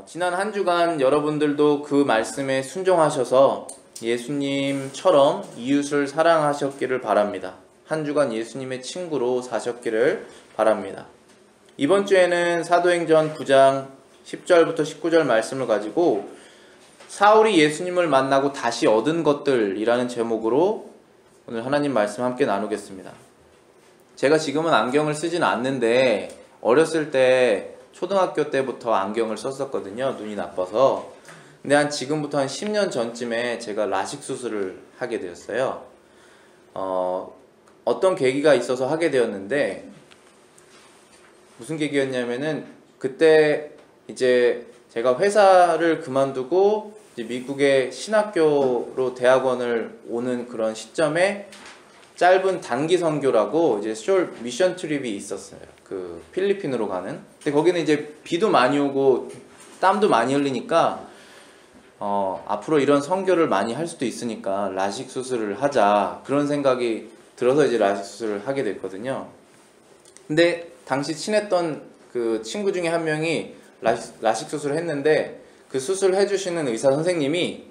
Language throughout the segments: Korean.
지난 한 주간 여러분들도 그 말씀에 순종하셔서 예수님처럼 이웃을 사랑하셨기를 바랍니다. 한 주간 예수님의 친구로 사셨기를 바랍니다. 이번 주에는 사도행전 9장 10절부터 19절 말씀을 가지고 사울이 예수님을 만나고 다시 얻은 것들이라는 제목으로 오늘 하나님 말씀 함께 나누겠습니다. 제가 지금은 안경을 쓰진 않는데 어렸을 때 초등학교 때부터 안경을 썼었거든요. 눈이 나빠서. 근데 지금부터 한 10년 전쯤에 제가 라식 수술을 하게 되었어요. 어떤 계기가 있어서 하게 되었는데, 무슨 계기였냐면은 그때 이제 제가 회사를 그만두고 이제 미국의 신학교로 대학원을 오는 그런 시점에 짧은 단기 선교라고 이제 숄 미션 트립이 있었어요. 그 필리핀으로 가는. 근데 거기는 이제 비도 많이 오고 땀도 많이 흘리니까 앞으로 이런 선교를 많이 할 수도 있으니까 라식 수술을 하자, 그런 생각이 들어서 이제 라식 수술을 하게 됐거든요. 근데 당시 친했던 그 친구 중에 한 명이 라식 수술을 했는데, 그 수술 해주시는 의사 선생님이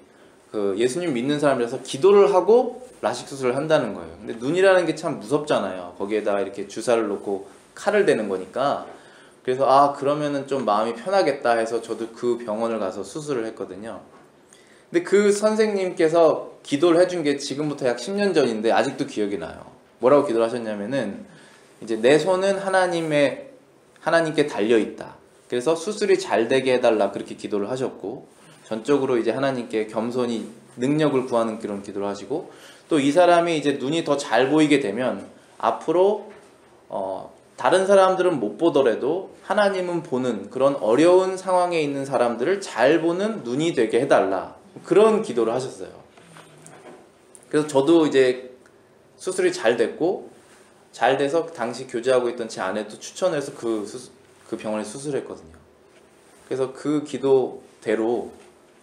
그 예수님 믿는 사람이라서 기도를 하고 라식 수술을 한다는 거예요. 근데 눈이라는 게 참 무섭잖아요. 거기에다가 이렇게 주사를 놓고 칼을 대는 거니까. 그래서 그러면은 좀 마음이 편하겠다 해서 저도 그 병원을 가서 수술을 했거든요. 근데 그 선생님께서 기도를 해준 게 지금부터 약 10년 전인데 아직도 기억이 나요. 뭐라고 기도를 하셨냐면은, 이제 내 손은 하나님께 달려있다. 그래서 수술이 잘 되게 해달라, 그렇게 기도를 하셨고, 전적으로 이제 하나님께 겸손히 능력을 구하는 그런 기도를 하시고, 또 이 사람이 이제 눈이 더 잘 보이게 되면 앞으로 다른 사람들은 못 보더라도 하나님은 보는 그런 어려운 상황에 있는 사람들을 잘 보는 눈이 되게 해달라, 그런 기도를 하셨어요. 그래서 저도 이제 수술이 잘 됐고, 잘 돼서 당시 교제하고 있던 제 아내도 추천해서 그 병원에 수술했거든요. 그래서 그 기도대로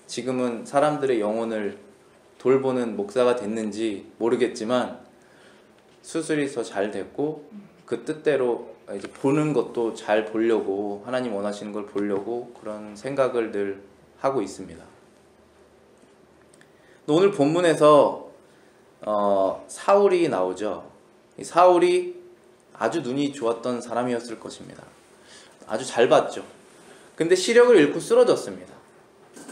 지금은 사람들의 영혼을 돌보는 목사가 됐는지 모르겠지만 수술이 더 잘 됐고, 그 뜻대로 이제 보는 것도 잘 보려고, 하나님 원하시는 걸 보려고 그런 생각을 늘 하고 있습니다. 오늘 본문에서 사울이 나오죠. 사울이 아주 눈이 좋았던 사람이었을 것입니다. 아주 잘 봤죠. 근데 시력을 잃고 쓰러졌습니다.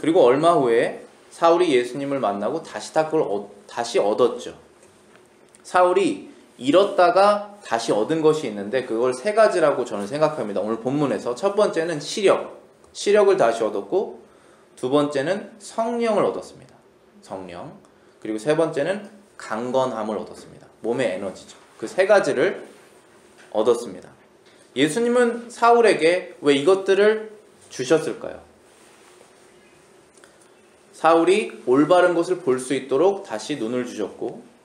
그리고 얼마 후에 사울이 예수님을 만나고 다시 얻었죠. 사울이 잃었다가 다시 얻은 것이 있는데 그걸 세 가지라고 저는 생각합니다. 오늘 본문에서 첫 번째는 시력을 다시 얻었고, 두 번째는 성령을 얻었습니다. 성령. 그리고 세 번째는 강건함을 얻었습니다. 몸의 에너지죠. 그 세 가지를 얻었습니다. 예수님은 사울에게 왜 이것들을 주셨을까요? 사울이 올바른 것을 볼 수 있도록 다시 눈을 주셨고,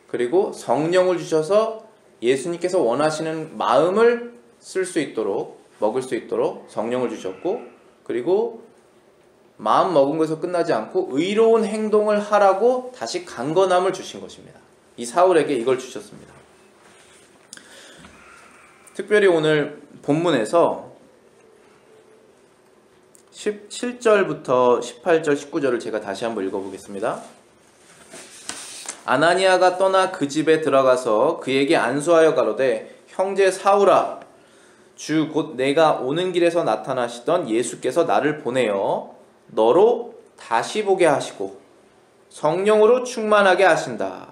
그리고 성령을 주셔서 예수님께서 원하시는 마음을 쓸 수 있도록, 먹을 수 있도록 성령을 주셨고, 그리고 마음 먹은 것에서 끝나지 않고 의로운 행동을 하라고 다시 강건함을 주신 것입니다. 이 사울에게 이걸 주셨습니다. 특별히 오늘 본문에서 17절부터 18절, 19절을 제가 다시 한번 읽어보겠습니다. 아나니아가 떠나 그 집에 들어가서 그에게 안수하여 가로되, 형제 사울아, 주 곧 내가 오는 길에서 나타나시던 예수께서 나를 보내어 너로 다시 보게 하시고 성령으로 충만하게 하신다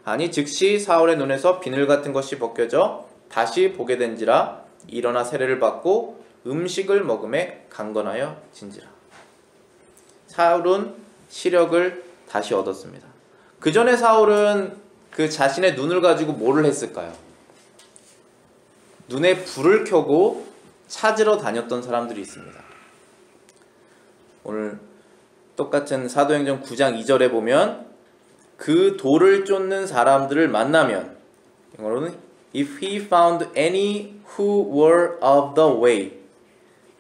하니, 즉시 사울의 눈에서 비늘 같은 것이 벗겨져 다시 보게 된지라. 일어나 세례를 받고 음식을 먹음에 강건하여 진지라. 사울은 시력을 다시 얻었습니다. 그 전에 사울은 그 자신의 눈을 가지고 뭐를 했을까요? 눈에 불을 켜고 찾으러 다녔던 사람들이 있습니다. 오늘 똑같은 사도행전 9장 2절에 보면, 그 돌을 쫓는 사람들을 만나면, 영어로는 If he found any who were of the way,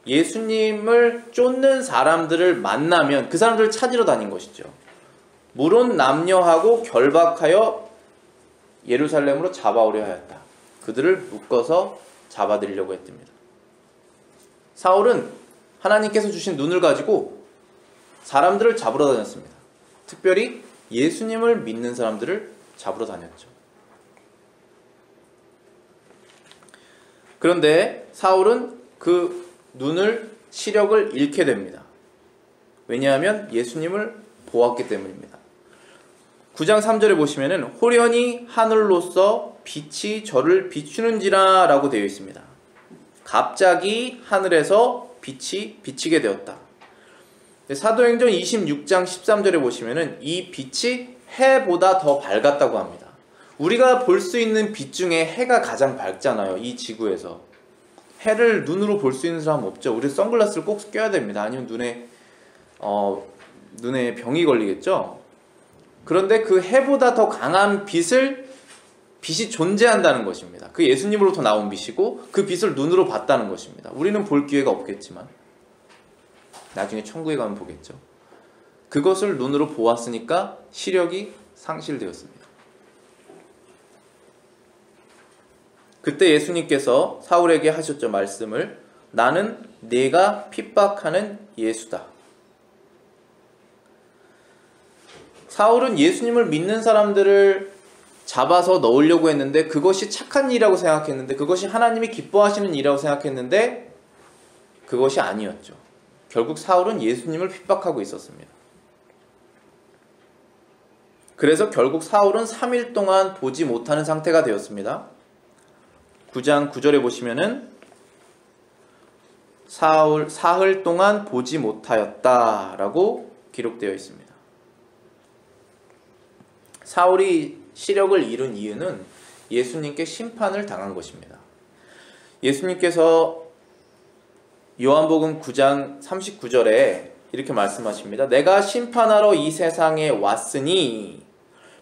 예수님을 쫓는 사람들을 만나면 그 사람들을 찾으러 다닌 것이죠. 물은 남녀하고 결박하여 예루살렘으로 잡아오려 하였다. 그들을 묶어서 잡아들이려고 했답니다. 사울은 하나님께서 주신 눈을 가지고 사람들을 잡으러 다녔습니다. 특별히 예수님을 믿는 사람들을 잡으러 다녔죠. 그런데 사울은 그 눈을 시력을 잃게 됩니다. 왜냐하면 예수님을 보았기 때문입니다. 9장 3절에 보시면은 호련히 하늘로서 빛이 저를 비추는지라 라고 되어 있습니다. 갑자기 하늘에서 빛이 비치게 되었다. 사도행전 26장 13절에 보시면은 이 빛이 해보다 더 밝았다고 합니다. 우리가 볼 수 있는 빛 중에 해가 가장 밝잖아요. 이 지구에서. 해를 눈으로 볼 수 있는 사람 없죠. 우리 선글라스를 꼭 껴야 됩니다. 아니면 눈에 병이 걸리겠죠. 그런데 그 해보다 더 강한 빛이 존재한다는 것입니다. 그 예수님으로부터 나온 빛이고 그 빛을 눈으로 봤다는 것입니다. 우리는 볼 기회가 없겠지만 나중에 천국에 가면 보겠죠. 그것을 눈으로 보았으니까 시력이 상실되었습니다. 그때 예수님께서 사울에게 하셨죠. 말씀을. 나는 네가 핍박하는 예수다. 사울은 예수님을 믿는 사람들을 잡아서 넣으려고 했는데 그것이 착한 일이라고 생각했는데 그것이 하나님이 기뻐하시는 일이라고 생각했는데 그것이 아니었죠. 결국 사울은 예수님을 핍박하고 있었습니다. 그래서 결국 사울은 3일 동안 보지 못하는 상태가 되었습니다. 9장 9절에 보시면은 사흘 동안 보지 못하였다 라고 기록되어 있습니다. 사울이 시력을 잃은 이유는 예수님께 심판을 당한 것입니다. 예수님께서 요한복음 9장 39절에 이렇게 말씀하십니다. 내가 심판하러 이 세상에 왔으니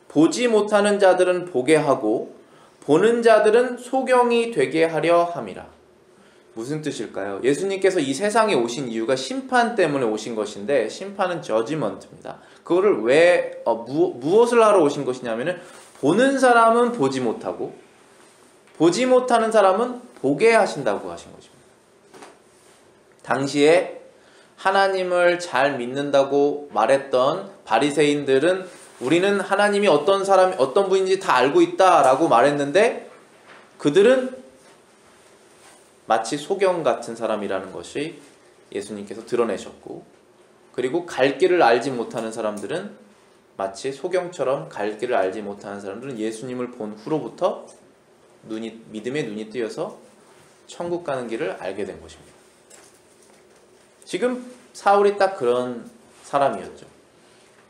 보지 못하는 자들은 보게 하고 보는 자들은 소경이 되게 하려 함이라. 무슨 뜻일까요? 예수님께서 이 세상에 오신 이유가 심판 때문에 오신 것인데 심판은 저지먼트입니다. 그거를 왜 무엇을 하러 오신 것이냐면은 보는 사람은 보지 못하고 보지 못하는 사람은 보게 하신다고 하신 것입니다. 당시에 하나님을 잘 믿는다고 말했던 바리새인들은 우리는 하나님이 어떤 분인지 다 알고 있다라고 말했는데 그들은 마치 소경 같은 사람이라는 것이 예수님께서 드러내셨고 그리고 갈 길을 알지 못하는 사람들은 마치 소경처럼 갈 길을 알지 못하는 사람들은 예수님을 본 후로부터 믿음의 눈이 뜨여서 천국 가는 길을 알게 된 것입니다. 지금 사울이 딱 그런 사람이었죠.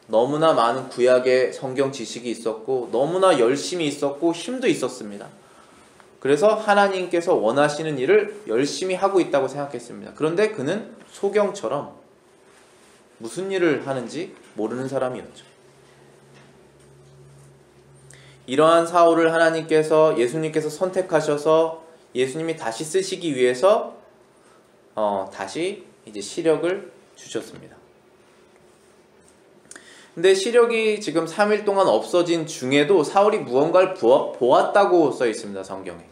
너무나 많은 구약의 성경 지식이 있었고 너무나 열심히 있었고 힘도 있었습니다. 그래서 하나님께서 원하시는 일을 열심히 하고 있다고 생각했습니다. 그런데 그는 소경처럼 무슨 일을 하는지 모르는 사람이었죠. 이러한 사울을 예수님께서 선택하셔서 예수님이 다시 쓰시기 위해서 다시 이제 시력을 주셨습니다. 근데 시력이 지금 3일 동안 없어진 중에도 사울이 무언가를 보았다고 써 있습니다. 성경에.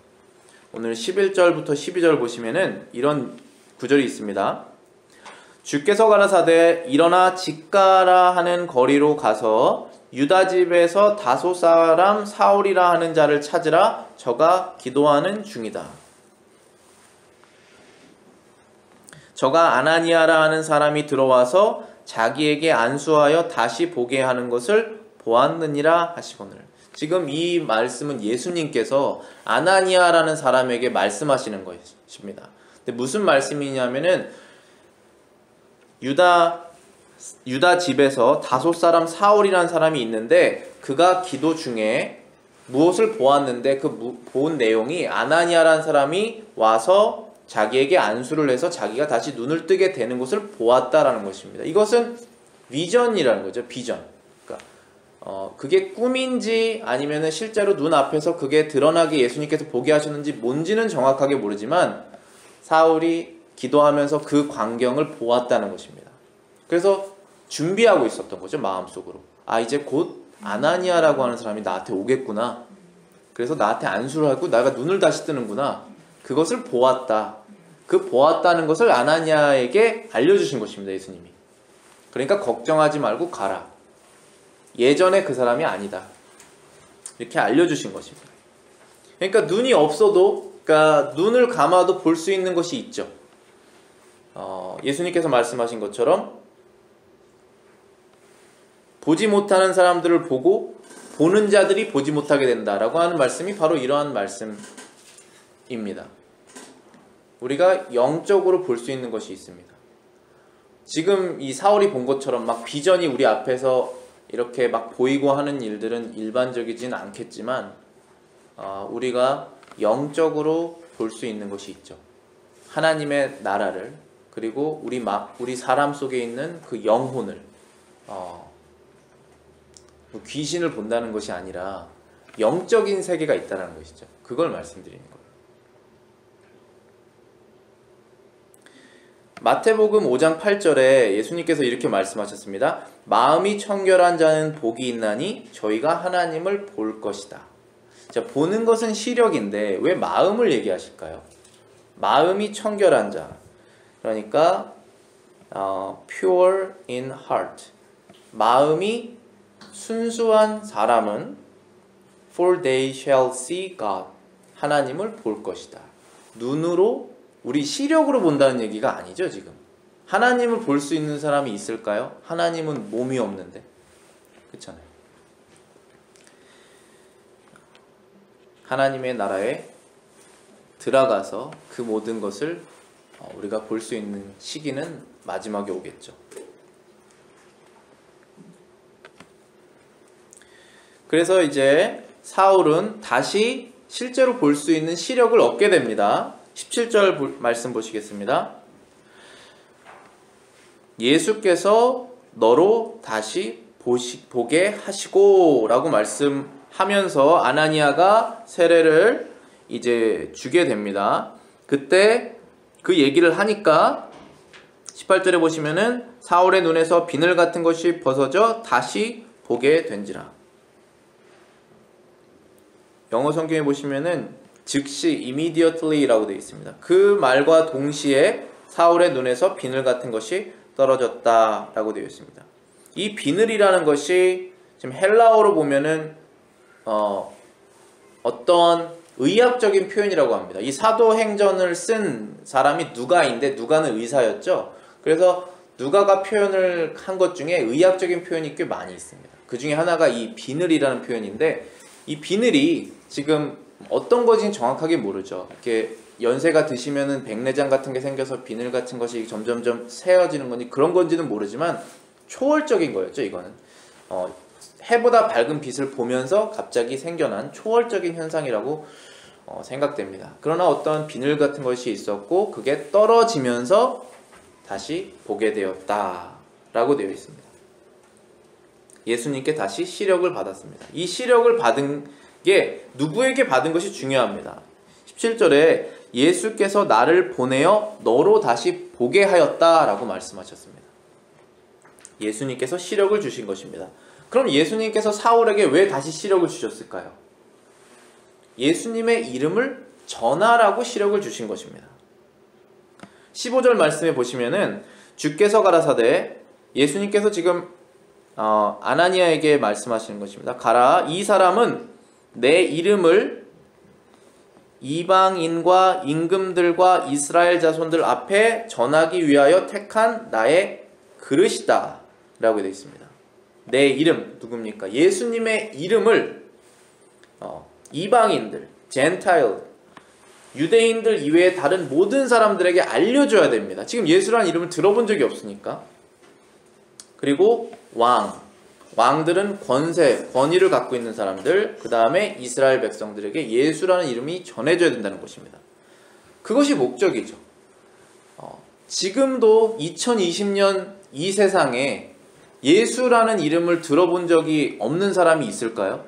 오늘 11절부터 12절 보시면은 이런 구절이 있습니다. 주께서 가라사대 일어나 직가라 하는 거리로 가서 유다 집에서 다소 사람 사울이라 하는 자를 찾으라. 저가 기도하는 중이다. 저가 아나니아라 하는 사람이 들어와서 자기에게 안수하여 다시 보게 하는 것을 보았느니라 하시거늘. 지금 이 말씀은 예수님께서 아나니아라는 사람에게 말씀하시는 것입니다. 근데 무슨 말씀이냐면은 유다 집에서 다소 사람 사울이라는 사람이 있는데 그가 기도 중에 무엇을 보았는데 그 본 내용이 아나니아라는 사람이 와서 자기에게 안수를 해서 자기가 다시 눈을 뜨게 되는 것을 보았다라는 것입니다. 이것은 비전이라는 거죠. 비전. 그러니까 그게 꿈인지 아니면은 실제로 눈앞에서 그게 드러나게 예수님께서 보게 하셨는지 뭔지는 정확하게 모르지만 사울이 기도하면서 그 광경을 보았다는 것입니다. 그래서 준비하고 있었던 거죠. 마음속으로. 아, 이제 곧 아나니아라고 하는 사람이 나한테 오겠구나. 그래서 나한테 안수를 하고 내가 눈을 다시 뜨는구나. 그것을 보았다. 그 보았다는 것을 아나니아에게 알려주신 것입니다. 예수님이. 그러니까 걱정하지 말고 가라. 예전에 그 사람이 아니다. 이렇게 알려주신 것입니다. 그러니까 눈이 없어도, 그러니까 눈을 감아도 볼 수 있는 것이 있죠. 예수님께서 말씀하신 것처럼 보지 못하는 사람들을 보고 보는 자들이 보지 못하게 된다라고 하는 말씀이 바로 이러한 말씀입니다. 우리가 영적으로 볼 수 있는 것이 있습니다. 지금 이 사울이 본 것처럼 막 비전이 우리 앞에서 이렇게 막 보이고 하는 일들은 일반적이진 않겠지만 우리가 영적으로 볼 수 있는 것이 있죠. 하나님의 나라를, 그리고 우리 사람 속에 있는 그 영혼을, 귀신을 본다는 것이 아니라 영적인 세계가 있다는 것이죠. 그걸 말씀드리는 거예요. 마태복음 5장 8절에 예수님께서 이렇게 말씀하셨습니다. 마음이 청결한 자는 복이 있나니 저희가 하나님을 볼 것이다. 자, 보는 것은 시력인데 왜 마음을 얘기하실까요? 마음이 청결한 자, 그러니까 pure in heart, 마음이 순수한 사람은 for they shall see God, 하나님을 볼 것이다. 눈으로, 우리 시력으로 본다는 얘기가 아니죠. 지금 하나님을 볼 수 있는 사람이 있을까요? 하나님은 몸이 없는데, 그렇잖아요. 하나님의 나라에 들어가서 그 모든 것을 우리가 볼 수 있는 시기는 마지막에 오겠죠. 그래서 이제 사울은 다시 실제로 볼 수 있는 시력을 얻게 됩니다. 17절 말씀 보시겠습니다. 예수께서 너로 다시 보게 하시고 라고 말씀하면서 아나니아가 세례를 이제 주게 됩니다. 그때 그 얘기를 하니까 18절에 보시면은 사울의 눈에서 비늘 같은 것이 벗어져 다시 보게 된지라. 영어 성경에 보시면은 즉시 immediately라고 되어 있습니다. 그 말과 동시에 사울의 눈에서 비늘 같은 것이 떨어졌다라고 되어 있습니다. 이 비늘이라는 것이 지금 헬라어로 보면은 어떤 의학적인 표현이라고 합니다. 이 사도행전을 쓴 사람이 누가인데 누가는 의사였죠. 그래서 누가가 표현을 한 것 중에 의학적인 표현이 꽤 많이 있습니다. 그 중에 하나가 이 비늘이라는 표현인데, 이 비늘이 지금 어떤 건지는 정확하게 모르죠. 이렇게 연세가 드시면은 백내장 같은 게 생겨서 비늘 같은 것이 점점점 새어지는 건지 그런 건지는 모르지만 초월적인 거였죠. 이거는 해보다 밝은 빛을 보면서 갑자기 생겨난 초월적인 현상이라고 생각됩니다. 그러나 어떤 비늘 같은 것이 있었고 그게 떨어지면서 다시 보게 되었다라고 되어 있습니다. 예수님께 다시 시력을 받았습니다. 이 시력을 받은 게 누구에게 받은 것이 중요합니다. 17절에 예수께서 나를 보내어 너로 다시 보게 하였다라고 말씀하셨습니다. 예수님께서 시력을 주신 것입니다. 그럼 예수님께서 사울에게 왜 다시 시력을 주셨을까요? 예수님의 이름을 전하라고 시력을 주신 것입니다. 15절 말씀에 보시면은 주께서 가라사대, 예수님께서 지금 아나니아에게 말씀하시는 것입니다. 가라, 이 사람은 내 이름을 이방인과 임금들과 이스라엘 자손들 앞에 전하기 위하여 택한 나의 그릇이다 라고 되어 있습니다. 내 이름, 누굽니까? 예수님의 이름을 이방인들, 젠타일, 유대인들 이외에 다른 모든 사람들에게 알려줘야 됩니다. 지금 예수라는 이름을 들어본 적이 없으니까. 그리고 왕들은 권위를 갖고 있는 사람들, 그 다음에 이스라엘 백성들에게 예수라는 이름이 전해져야 된다는 것입니다. 그것이 목적이죠. 지금도 2020년 이 세상에 예수라는 이름을 들어본 적이 없는 사람이 있을까요?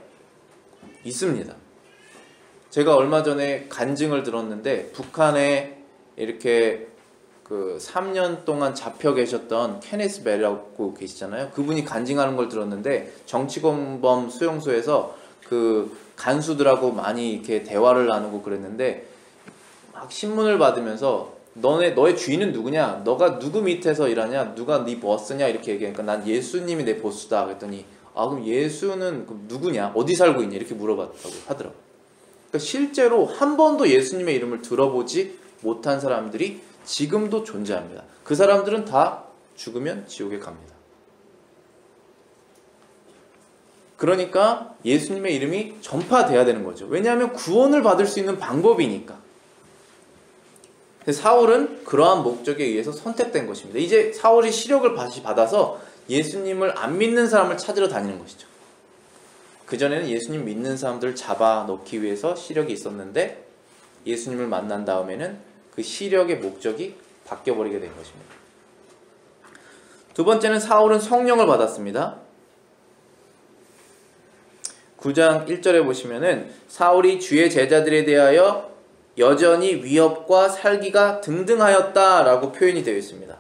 있습니다. 제가 얼마 전에 간증을 들었는데 북한에 이렇게 3년 동안 잡혀 계셨던 케네스 베라고 계시잖아요. 그분이 간증하는 걸 들었는데 정치범 수용소에서 그 간수들하고 많이 이렇게 대화를 나누고 그랬는데 막 신문을 받으면서 너의 주인은 누구냐? 너가 누구 밑에서 일하냐? 누가 네 보스냐? 이렇게 얘기하니까 난 예수님이 내 보스다. 그랬더니 그럼 예수는 누구냐? 어디 살고 있냐? 이렇게 물어봤다고 하더라고. 그러니까 실제로 한 번도 예수님의 이름을 들어보지 못한 사람들이 지금도 존재합니다. 그 사람들은 다 죽으면 지옥에 갑니다. 그러니까 예수님의 이름이 전파돼야 되는 거죠. 왜냐하면 구원을 받을 수 있는 방법이니까. 사울은 그러한 목적에 의해서 선택된 것입니다. 이제 사울이 시력을 다시 받아서 예수님을 안 믿는 사람을 찾으러 다니는 것이죠. 그전에는 예수님 믿는 사람들을 잡아놓기 위해서 시력이 있었는데 예수님을 만난 다음에는 그 시력의 목적이 바뀌어버리게 된 것입니다. 두 번째는 사울은 성령을 받았습니다. 9장 1절에 보시면은 사울이 주의 제자들에 대하여 여전히 위협과 살기가 등등하였다 라고 표현이 되어 있습니다.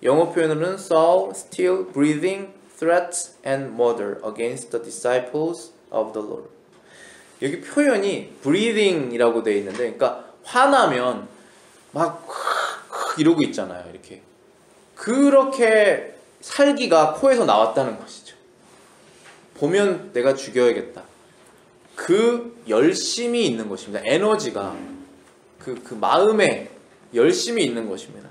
영어 표현으로는 Saul still breathing threats and murder against the disciples of the Lord. 여기 표현이 breathing이라고 되어 있는데, 그러니까 화나면 막 이러고 있잖아요. 이렇게 그렇게 살기가 코에서 나왔다는 것이죠. 보면 내가 죽여야겠다. 그 열심이 있는 것입니다. 에너지가 그 마음에 열심이 있는 것입니다.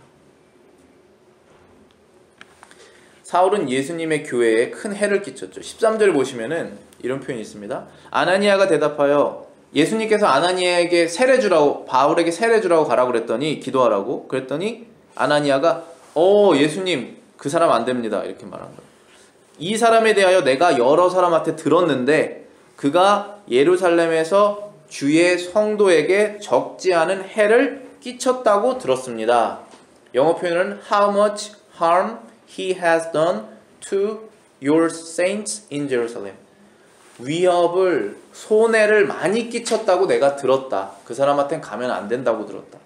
사울은 예수님의 교회에 큰 해를 끼쳤죠. 13절 보시면은 이런 표현이 있습니다. 아나니아가 대답하여 예수님께서 아나니아에게 세례 주라고, 바울에게 세례 주라고 가라고 그랬더니, 기도하라고 그랬더니 아나니아가 예수님 그 사람 안 됩니다 이렇게 말한 거예요. 이 사람에 대하여 내가 여러 사람한테 들었는데 그가 예루살렘에서 주의 성도에게 적지 않은 해를 끼쳤다고 들었습니다. 영어 표현은 How much harm he has done to your saints in Jerusalem. 위협을, 손해를 많이 끼쳤다고 내가 들었다. 그 사람한테는 가면 안 된다고 들었다.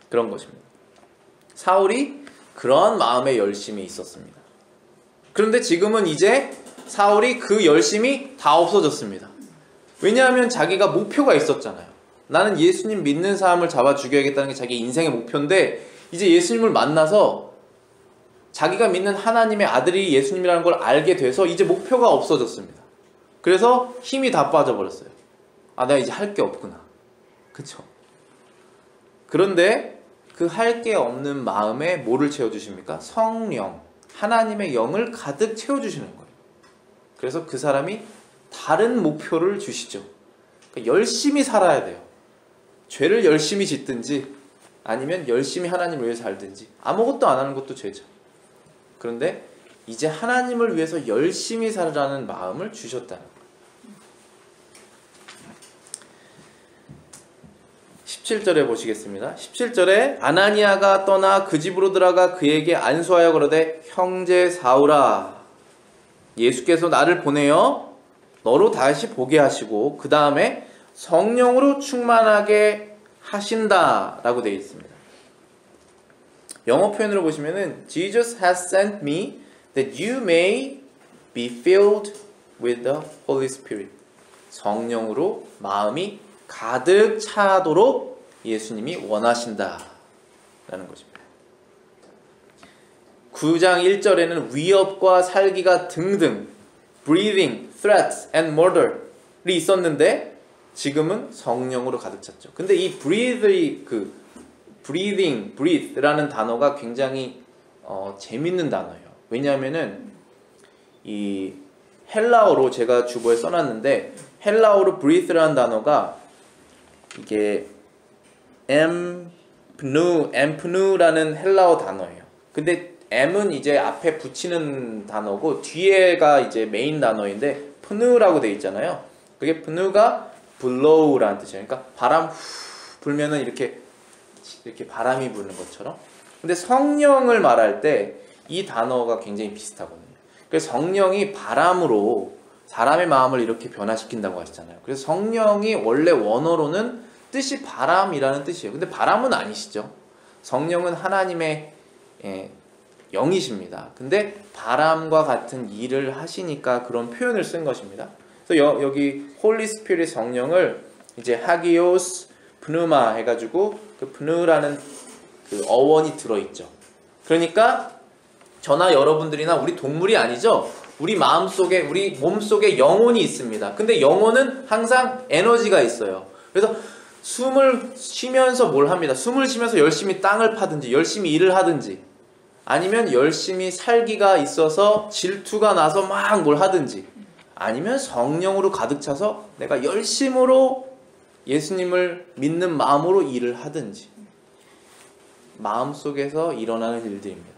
그런 것입니다. 사울이 그러한 마음의 열심이 있었습니다. 그런데 지금은 이제 사울이 그 열심이 다 없어졌습니다. 왜냐하면 자기가 목표가 있었잖아요. 나는 예수님 믿는 사람을 잡아 죽여야겠다는 게 자기 인생의 목표인데, 이제 예수님을 만나서 자기가 믿는 하나님의 아들이 예수님이라는 걸 알게 돼서 이제 목표가 없어졌습니다. 그래서 힘이 다 빠져버렸어요. 내가 이제 할 게 없구나. 그쵸? 그런데 그 할 게 없는 마음에 뭐를 채워주십니까? 성령, 하나님의 영을 가득 채워주시는 거예요. 그래서 그 사람이 다른 목표를 주시죠. 그러니까 열심히 살아야 돼요. 죄를 열심히 짓든지 아니면 열심히 하나님을 위해서 살든지, 아무것도 안 하는 것도 죄죠. 그런데 이제 하나님을 위해서 열심히 살으라는 마음을 주셨다는 거예요. 17절에 보시겠습니다. 17절에 아나니아가 떠나 그 집으로 들어가 그에게 안수하여 그러되 형제 사울아, 예수께서 나를 보내어 너로 다시 보게 하시고 그 다음에 성령으로 충만하게 하신다 라고 되어 있습니다. 영어 표현으로 보시면은 Jesus has sent me that you may be filled with the Holy Spirit. 성령으로 마음이 가득 차도록 예수님이 원하신다 라는 것입니다. 9장 1절에는 위협과 살기가 등등, breathing, threats and murder이 있었는데 지금은 성령으로 가득 찼죠. 근데 이 breathe라는 단어가 굉장히 재밌는 단어예요. 왜냐하면은 이 헬라어로 제가 주보에 써놨는데, 헬라어로 breathe라는 단어가 이게 엠프누라는 헬라어 단어예요. 근데 M은 이제 앞에 붙이는 단어고 뒤에가 이제 메인 단어인데 프누라고 돼 있잖아요. 그게 프누가 blow라는 뜻이에요. 그러니까 바람 불면은 이렇게 바람이 부는 것처럼. 근데 성령을 말할 때 이 단어가 굉장히 비슷하거든요. 그래서 성령이 바람으로 사람의 마음을 이렇게 변화시킨다고 하시잖아요. 그래서 성령이 원래 원어로는 뜻이 바람이라는 뜻이에요. 근데 바람은 아니시죠. 성령은 하나님의 영이십니다. 근데 바람과 같은 일을 하시니까 그런 표현을 쓴 것입니다. 그래서 여기 홀리 스피릿 성령을 이제 하기오스, 프누마 해가지고 그 프누라는 그 어원이 들어있죠. 그러니까 저나 여러분들이나 우리 동물이 아니죠. 우리 마음속에, 우리 몸속에 영혼이 있습니다. 근데 영혼은 항상 에너지가 있어요. 그래서 숨을 쉬면서 뭘 합니다. 숨을 쉬면서 열심히 땅을 파든지 열심히 일을 하든지 아니면 열심히 살기가 있어서 질투가 나서 막 뭘 하든지 아니면 성령으로 가득 차서 내가 열심으로 예수님을 믿는 마음으로 일을 하든지 마음속에서 일어나는 일들입니다.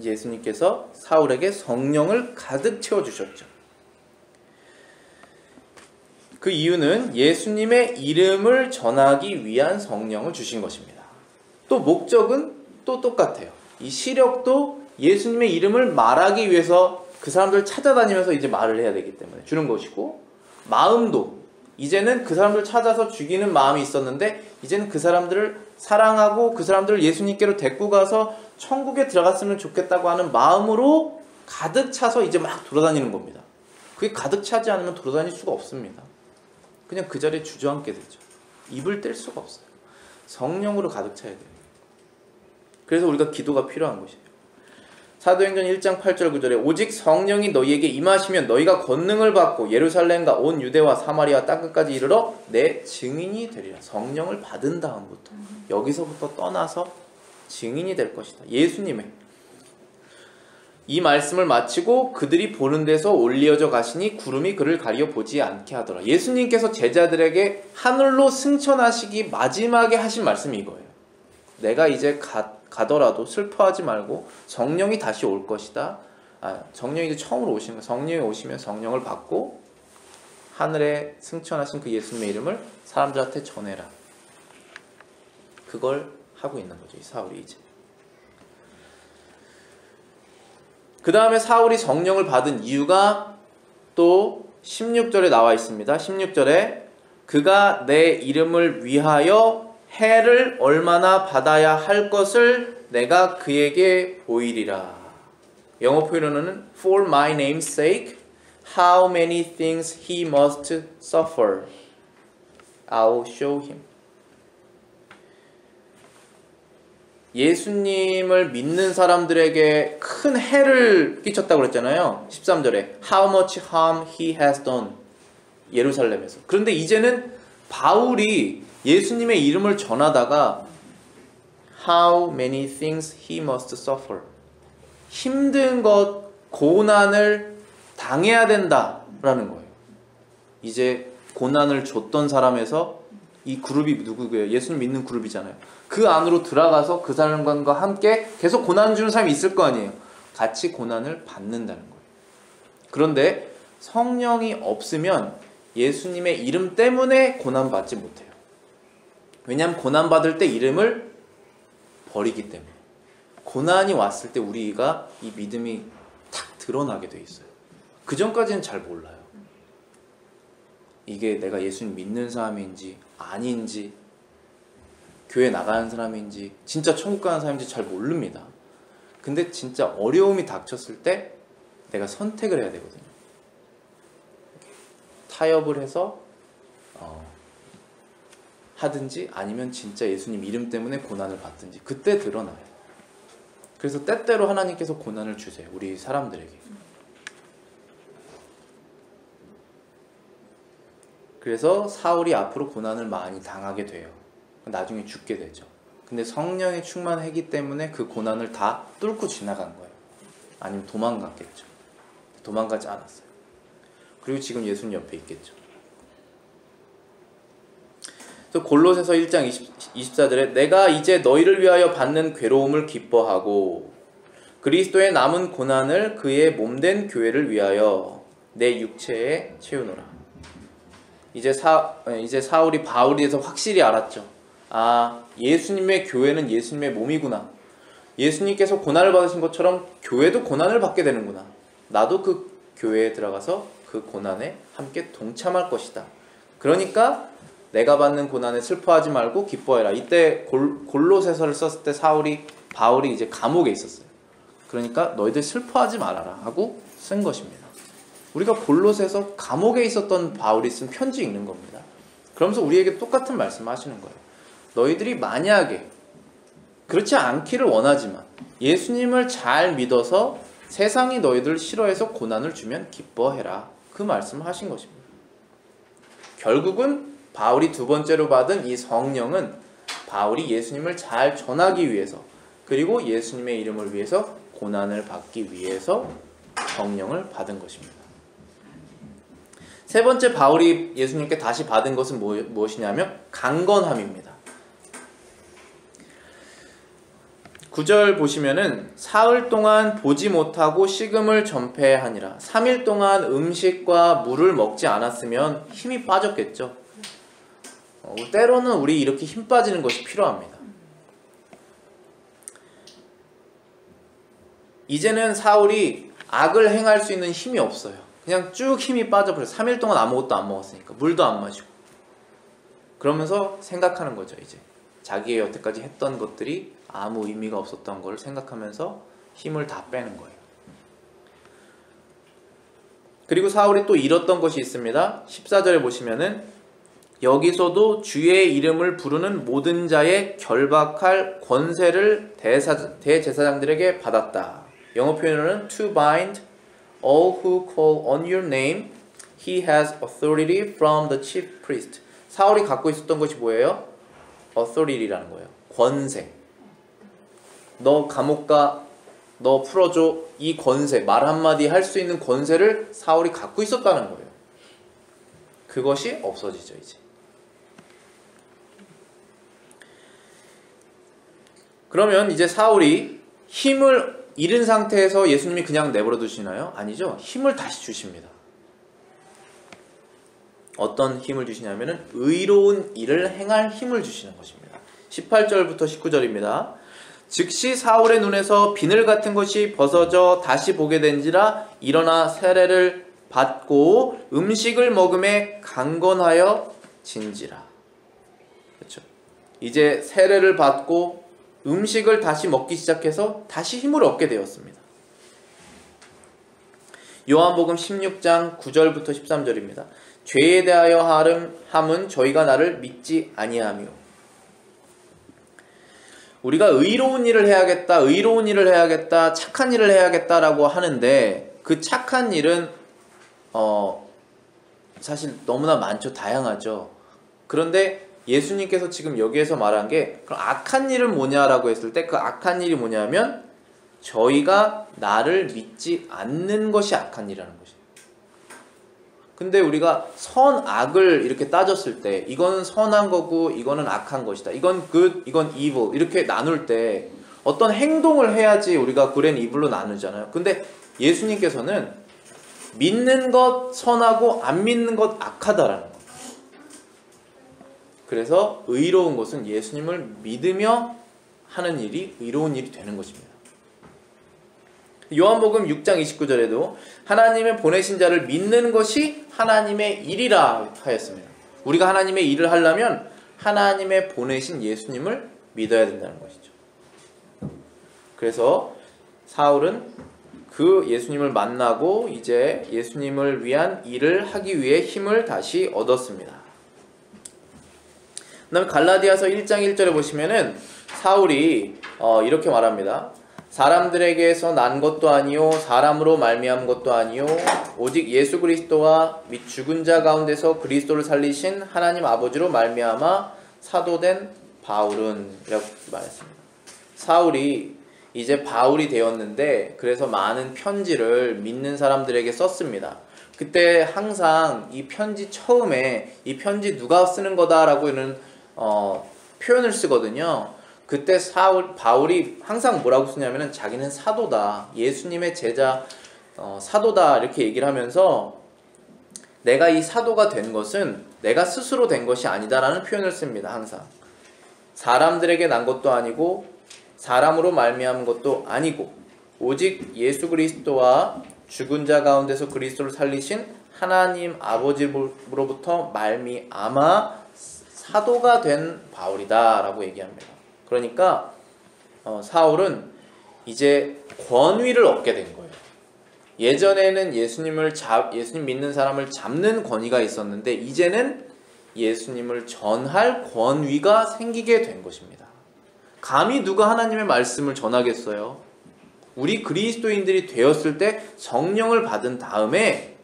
예수님께서 사울에게 성령을 가득 채워주셨죠. 그 이유는 예수님의 이름을 전하기 위한 성령을 주신 것입니다. 또 목적은 또 똑같아요. 이 시력도 예수님의 이름을 말하기 위해서 그 사람들 찾아다니면서 이제 말을 해야 되기 때문에 주는 것이고, 마음도 이제는 그 사람들 찾아서 죽이는 마음이 있었는데 이제는 그 사람들을 사랑하고 그 사람들을 예수님께로 데리고 가서 천국에 들어갔으면 좋겠다고 하는 마음으로 가득 차서 이제 막 돌아다니는 겁니다. 그게 가득 차지 않으면 돌아다닐 수가 없습니다. 그냥 그 자리에 주저앉게 되죠. 입을 뗄 수가 없어요. 성령으로 가득 차야 돼요. 그래서 우리가 기도가 필요한 것이에요. 사도행전 1장 8절 9절에 오직 성령이 너희에게 임하시면 너희가 권능을 받고 예루살렘과 온 유대와 사마리아 땅끝까지 이르러 내 증인이 되리라. 성령을 받은 다음부터 여기서부터 떠나서 증인이 될 것이다. 예수님의 이 말씀을 마치고 그들이 보는 데서 올리어져 가시니 구름이 그를 가리어 보지 않게 하더라. 예수님께서 제자들에게 하늘로 승천하시기 마지막에 하신 말씀이 이거예요. 내가 이제 가더라도 슬퍼하지 말고 성령이 다시 올 것이다. 성령이 이제 처음으로 오시는 거예요. 성령이 오시면 성령을 받고 하늘에 승천하신 그 예수님의 이름을 사람들한테 전해라. 그걸 하고 있는 거죠, 이 사울이 이제. 그 다음에 사울이 성령을 받은 이유가 또 16절에 나와 있습니다. 16절에 그가 내 이름을 위하여 해를 얼마나 받아야 할 것을 내가 그에게 보이리라. 영어 표현으로는 For my name's sake, how many things he must suffer, I'll show him. 예수님을 믿는 사람들에게 큰 해를 끼쳤다고 그랬잖아요. 13절에 How much harm he has done. 예루살렘에서. 그런데 이제는 바울이 예수님의 이름을 전하다가 How many things he must suffer. 힘든 것, 고난을 당해야 된다라는 거예요. 이제 고난을 줬던 사람에서 이 그룹이 누구예요? 예수님 믿는 그룹이잖아요. 그 안으로 들어가서 그 사람과 함께 계속 고난 주는 사람이 있을 거 아니에요. 같이 고난을 받는다는 거예요. 그런데 성령이 없으면 예수님의 이름 때문에 고난받지 못해요. 왜냐하면 고난받을 때 이름을 버리기 때문에. 고난이 왔을 때 우리가 이 믿음이 탁 드러나게 돼 있어요. 그 전까지는 잘 몰라요. 이게 내가 예수님 믿는 사람인지 아닌지, 교회 나가는 사람인지 진짜 천국 가는 사람인지 잘 모릅니다. 근데 진짜 어려움이 닥쳤을 때 내가 선택을 해야 되거든요. 타협을 해서 하든지 아니면 진짜 예수님 이름 때문에 고난을 받든지 그때 드러나요. 그래서 때때로 하나님께서 고난을 주세요. 우리 사람들에게. 그래서 사울이 앞으로 고난을 많이 당하게 돼요. 나중에 죽게 되죠. 근데 성령이 충만했기 때문에 그 고난을 다 뚫고 지나간 거예요. 아니면 도망갔겠죠. 도망가지 않았어요. 그리고 지금 예수님 옆에 있겠죠. 그래서 골로새서 1장 24절에 내가 이제 너희를 위하여 받는 괴로움을 기뻐하고 그리스도의 남은 고난을 그의 몸된 교회를 위하여 내 육체에 채우노라. 이제 사울이 바울에 대해서 확실히 알았죠. 예수님의 교회는 예수님의 몸이구나. 예수님께서 고난을 받으신 것처럼 교회도 고난을 받게 되는구나. 나도 그 교회에 들어가서 그 고난에 함께 동참할 것이다. 그러니까 내가 받는 고난에 슬퍼하지 말고 기뻐해라. 이때 골로새서를 썼을 때 바울이 이제 감옥에 있었어요. 그러니까 너희들 슬퍼하지 말아라 하고 쓴 것입니다. 우리가 골로새서 감옥에 있었던 바울이 쓴 편지 읽는 겁니다. 그러면서 우리에게 똑같은 말씀을 하시는 거예요. 너희들이 만약에 그렇지 않기를 원하지만 예수님을 잘 믿어서 세상이 너희들을 싫어해서 고난을 주면 기뻐해라. 그 말씀을 하신 것입니다. 결국은 바울이 두 번째로 받은 이 성령은 바울이 예수님을 잘 전하기 위해서, 그리고 예수님의 이름을 위해서 고난을 받기 위해서 성령을 받은 것입니다. 세 번째 바울이 예수님께 다시 받은 것은 무엇이냐면 강건함입니다. 9절 보시면은 사흘 동안 보지 못하고 식음을 전폐하니라. 3일 동안 음식과 물을 먹지 않았으면 힘이 빠졌겠죠. 때로는 우리 이렇게 힘 빠지는 것이 필요합니다. 이제는 사울이 악을 행할 수 있는 힘이 없어요. 그냥 쭉 힘이 빠져버려요. 3일 동안 아무것도 안 먹었으니까. 물도 안 마시고. 그러면서 생각하는 거죠. 이제 자기의 여태까지 했던 것들이 아무 의미가 없었던 걸 생각하면서 힘을 다 빼는 거예요. 그리고 사울이 또 잃었던 것이 있습니다. 14절에 보시면은 여기서도 주의 이름을 부르는 모든 자의 결박할 권세를 대제사장들에게 받았다. 영어 표현으로는 to bind all who call on your name, he has authority from the chief priest. 사울이 갖고 있었던 것이 뭐예요? authority라는 거예요. 권세. 너 감옥 가, 너 풀어줘. 이 권세, 말 한마디 할 수 있는 권세를 사울이 갖고 있었다는 거예요. 그것이 없어지죠, 이제. 그러면 이제 사울이 힘을 잃은 상태에서 예수님이 그냥 내버려 두시나요? 아니죠. 힘을 다시 주십니다. 어떤 힘을 주시냐면은 의로운 일을 행할 힘을 주시는 것입니다. 18절부터 19절입니다. 즉시 사울의 눈에서 비늘 같은 것이 벗어져 다시 보게 된지라 일어나 세례를 받고 음식을 먹음에 강건하여 진지라. 그렇죠. 이제 세례를 받고 음식을 다시 먹기 시작해서 다시 힘을 얻게 되었습니다. 요한복음 16장 9절부터 13절입니다. 죄에 대하여 함은 저희가 나를 믿지 아니하며. 우리가 의로운 일을 해야겠다, 의로운 일을 해야겠다, 착한 일을 해야겠다라고 하는데 그 착한 일은 사실 너무나 많죠. 다양하죠. 그런데 예수님께서 지금 여기에서 말한 게 그럼 악한 일은 뭐냐라고 했을 때 그 악한 일이 뭐냐면 저희가 나를 믿지 않는 것이 악한 일이라는 것이에요. 근데 우리가 선악을 이렇게 따졌을 때 이거는 선한 거고 이거는 악한 것이다. 이건 good, 이건 evil 이렇게 나눌 때 어떤 행동을 해야지 우리가 good and evil로 나누잖아요. 근데 예수님께서는 믿는 것 선하고 안 믿는 것 악하다라는 거예요. 그래서 의로운 것은 예수님을 믿으며 하는 일이 의로운 일이 되는 것입니다. 요한복음 6장 29절에도 하나님의 보내신 자를 믿는 것이 하나님의 일이라 하였습니다. 우리가 하나님의 일을 하려면 하나님의 보내신 예수님을 믿어야 된다는 것이죠. 그래서 사울은 그 예수님을 만나고 이제 예수님을 위한 일을 하기 위해 힘을 다시 얻었습니다. 그 다음에 갈라디아서 1장 1절에 보시면은 사울이 이렇게 말합니다. 사람들에게서 난 것도 아니요 사람으로 말미암은 것도 아니요 오직 예수 그리스도와 및 죽은 자 가운데서 그리스도를 살리신 하나님 아버지로 말미암아 사도된 바울은 이라고 말했습니다. 사울이 이제 바울이 되었는데 그래서 많은 편지를 믿는 사람들에게 썼습니다. 그때 항상 이 편지 처음에 이 편지 누가 쓰는 거다라고 이런 표현을 쓰거든요. 그때 바울이 항상 뭐라고 쓰냐면은 자기는 사도다, 예수님의 제자, 사도다 이렇게 얘기를 하면서 내가 이 사도가 된 것은 내가 스스로 된 것이 아니다라는 표현을 씁니다. 항상 사람들에게 난 것도 아니고 사람으로 말미암은 것도 아니고 오직 예수 그리스도와 죽은 자 가운데서 그리스도를 살리신 하나님 아버지로부터 말미암아 사도가 된 바울이다 라고 얘기합니다. 그러니까 사울은 이제 권위를 얻게 된 거예요. 예전에는 예수님 믿는 사람을 잡는 권위가 있었는데 이제는 예수님을 전할 권위가 생기게 된 것입니다. 감히 누가 하나님의 말씀을 전하겠어요? 우리 그리스도인들이 되었을 때 성령을 받은 다음에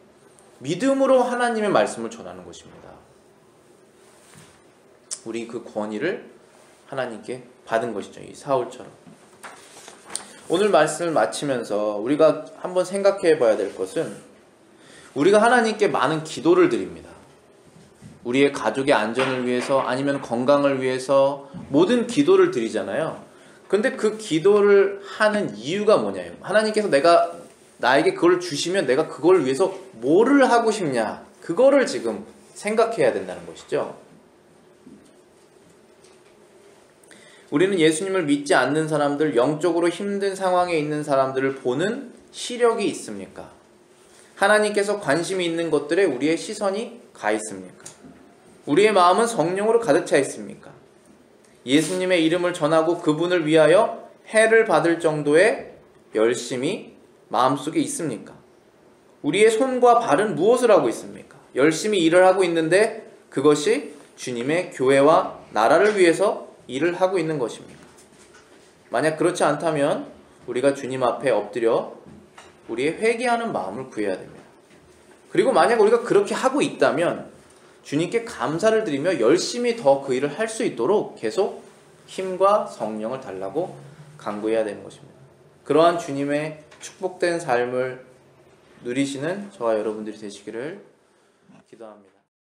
믿음으로 하나님의 말씀을 전하는 것입니다. 우리 그 권위를 하나님께 받은 것이죠. 이 사울처럼. 오늘 말씀을 마치면서 우리가 한번 생각해 봐야 될 것은, 우리가 하나님께 많은 기도를 드립니다. 우리의 가족의 안전을 위해서, 아니면 건강을 위해서 모든 기도를 드리잖아요. 근데 그 기도를 하는 이유가 뭐냐요? 하나님께서 나에게 그걸 주시면 내가 그걸 위해서 뭐를 하고 싶냐, 그거를 지금 생각해야 된다는 것이죠. 우리는 예수님을 믿지 않는 사람들, 영적으로 힘든 상황에 있는 사람들을 보는 시력이 있습니까? 하나님께서 관심이 있는 것들에 우리의 시선이 가 있습니까? 우리의 마음은 성령으로 가득 차 있습니까? 예수님의 이름을 전하고 그분을 위하여 해를 받을 정도의 열심이 마음속에 있습니까? 우리의 손과 발은 무엇을 하고 있습니까? 열심히 일을 하고 있는데 그것이 주님의 교회와 나라를 위해서 일을 하고 있는 것입니다. 만약 그렇지 않다면 우리가 주님 앞에 엎드려 우리의 회개하는 마음을 구해야 됩니다. 그리고 만약 우리가 그렇게 하고 있다면 주님께 감사를 드리며 열심히 더 그 일을 할 수 있도록 계속 힘과 성령을 달라고 간구해야 되는 것입니다. 그러한 주님의 축복된 삶을 누리시는 저와 여러분들이 되시기를 기도합니다.